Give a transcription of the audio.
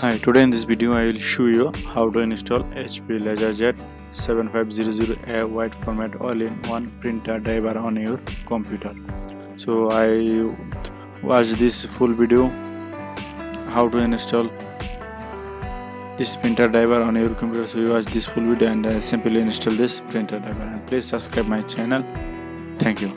Hi, today in this video I will show you how to install HP LaserJet 7500A wide format all-in-one printer driver on your computer. So I watched this full video how to install this printer driver on your computer. So you watch this full video and simply install this printer driver, and please subscribe my channel. Thank you.